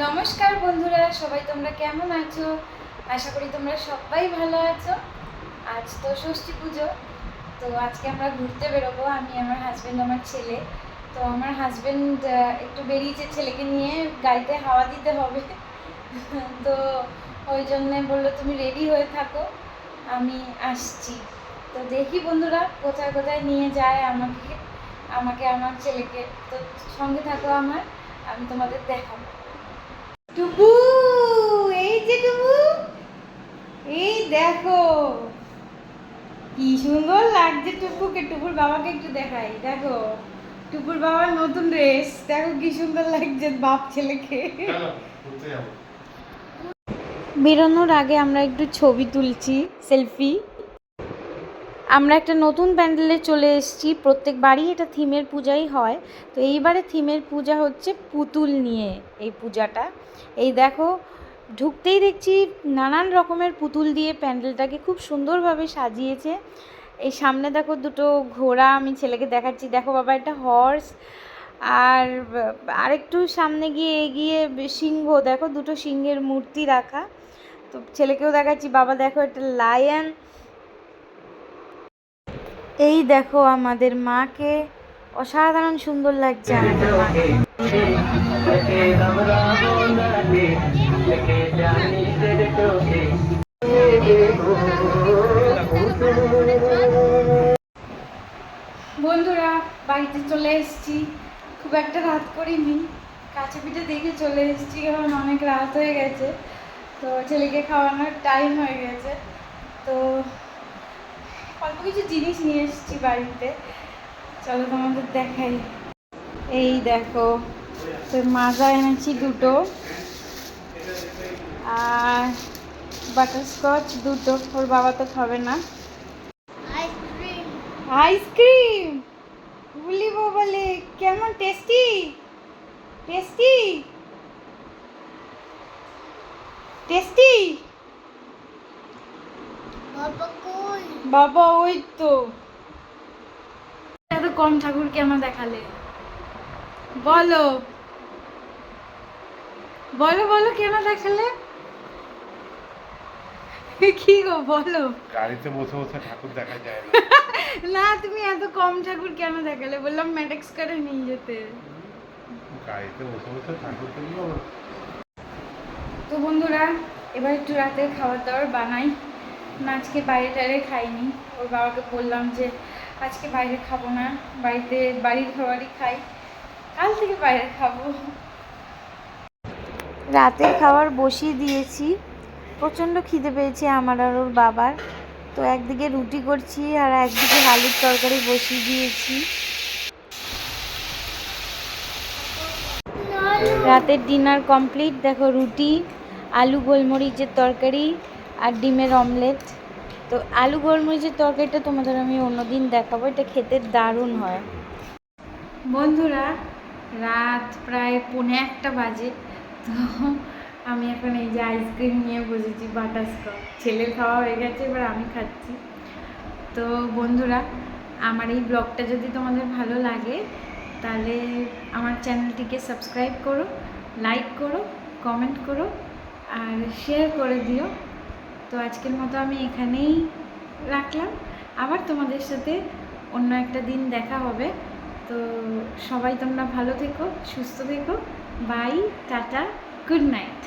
নমস্কার বন্ধুরা, সবাই তোমরা কেমন আছো? আশা করি তোমরা সবাই ভালো আছো। আজ তো ষষ্ঠী পুজো, তো আজকে আমরা ঘুরতে বেরোবো, আমি, আমার হাজব্যান্ড, আমার ছেলে। তো আমার হাজব্যান্ড একটু বেরিয়েছে ছেলেকে নিয়ে, গাড়িতে হাওয়া দিতে হবে। তো ওই জন্যে বললো তুমি রেডি হয়ে থাকো, আমি আসছি। তো দেখি বন্ধুরা কোথায় কোথায় নিয়ে যায় আমাকে, আমার ছেলেকে। তো সঙ্গে থাকো আমার, আমি তোমাদের দেখাবো। টুপু, এই যে টুপু, এই দেখো কি সুন্দর লাগছে টুপুকে। টুপুর বাবাকে একটু দেখাই, দেখো টুপুর বাবার নতুন ড্রেস, দেখো কি সুন্দর লাগছে বাপ ছেলেকে। বেরোনোর আগে আমরা একটু ছবি তুলছি, সেলফি। আমরা একটা নতুন প্যান্ডেলে চলে এসেছি। প্রত্যেকবারই এটা থিমের পূজাই হয়, তো এইবারে থিমের পূজা হচ্ছে পুতুল নিয়ে। এই পূজাটা এই দেখো, ঢুকতেই দেখছি নানান রকমের পুতুল দিয়ে প্যান্ডেলটাকে খুব সুন্দরভাবে সাজিয়েছে। এই সামনে দেখো দুটো ঘোড়া, আমি ছেলেকে দেখাচ্ছি, দেখো বাবা এটা হর্স। আর আরেকটু সামনে গিয়ে এগিয়ে সিংহ, দেখো দুটো সিংহের মূর্তি রাখা। তো ছেলেকেও দেখাচ্ছি, বাবা দেখো এটা লায়ন। এই দেখো আমাদের মাকে, অসাধারণ সুন্দর লাগছে আমাদের মাকে। বন্ধুরা বাড়িতে চলে এসেছি, খুব একটা রাত করিনি, কাছে পিঠে দেখে চলে এসেছি, কারণ অনেক রাত হয়ে গেছে। তো ছেলেকে খাওয়ানোর টাইম হয়ে গেছে। তো অল্প কিছু জিনিস নিয়ে এসেছি বাড়িতে, চলো তোমাদের দেখাই। এই দেখো, তো মাজা এনেছি দুটো, আর বাটারস্কচ দুটো, ওর বাবা তো খাবে না। আইসক্রিম বলি বলে, কেমন টেস্টি টেস্টি টেস্টি। বাবা ওই তো, এত কম ঠাকুর কেন দেখালে? বলো বলো বলো, কেন দেখালে? কি গো বলো। গাড়িতে বসে বসে ঠাকুর দেখা যায় না। না, তুমি এত কম ঠাকুর কেন দেখালে? বললাম ম্যাটেক্স করে নিয়ে যেতে। গাড়িতে বসে বসে ঠাকুর দেখবো। তো বন্ধুরা এবার একটু রাতে খাবার দাবার বানাই না, আজকে বাইরে টাইরে খাইনি। ওর বাবাকে বললাম যে আজকে বাইরে খাবো না, বাড়িতে বাড়ির খাবারই খাই, কাল থেকে বাইরে খাবো। রাতের খাবার বসিয়ে দিয়েছি, প্রচণ্ড খিদে পেয়েছে আমার আর ওর বাবার। তো একদিকে রুটি করছি আর একদিকে আলুর তরকারি বসিয়ে দিয়েছি। রাতের ডিনার কমপ্লিট, দেখো রুটি, আলু গোলমরিচের তরকারি আর ডিমের অমলেট। তো আলু গোলমরিচের তরকারিটা তোমাদের আমি অন্যদিন দেখাবো, এটা খেতে দারুণ হয়। বন্ধুরা রাত প্রায় 1:45 বাজে, তো আমি এখন এই যে আইসক্রিম নিয়ে বসেছি, বাটারস্কচ। ছেলের খাওয়া হয়ে গেছে, এবার আমি খাচ্ছি। তো বন্ধুরা আমার এই ব্লগটা যদি তোমাদের ভালো লাগে তাহলে আমার চ্যানেলটিকে সাবস্ক্রাইব করো, লাইক করো, কমেন্ট করো আর শেয়ার করে দিও। তো আজকের মতো আমি এখানেই রাখলাম, আবার তোমাদের সাথে অন্য একটা দিন দেখা হবে। তো সবাই তোমরা ভালো থেকো, সুস্থ থেকো, বাই, টাটা, গুড নাইট।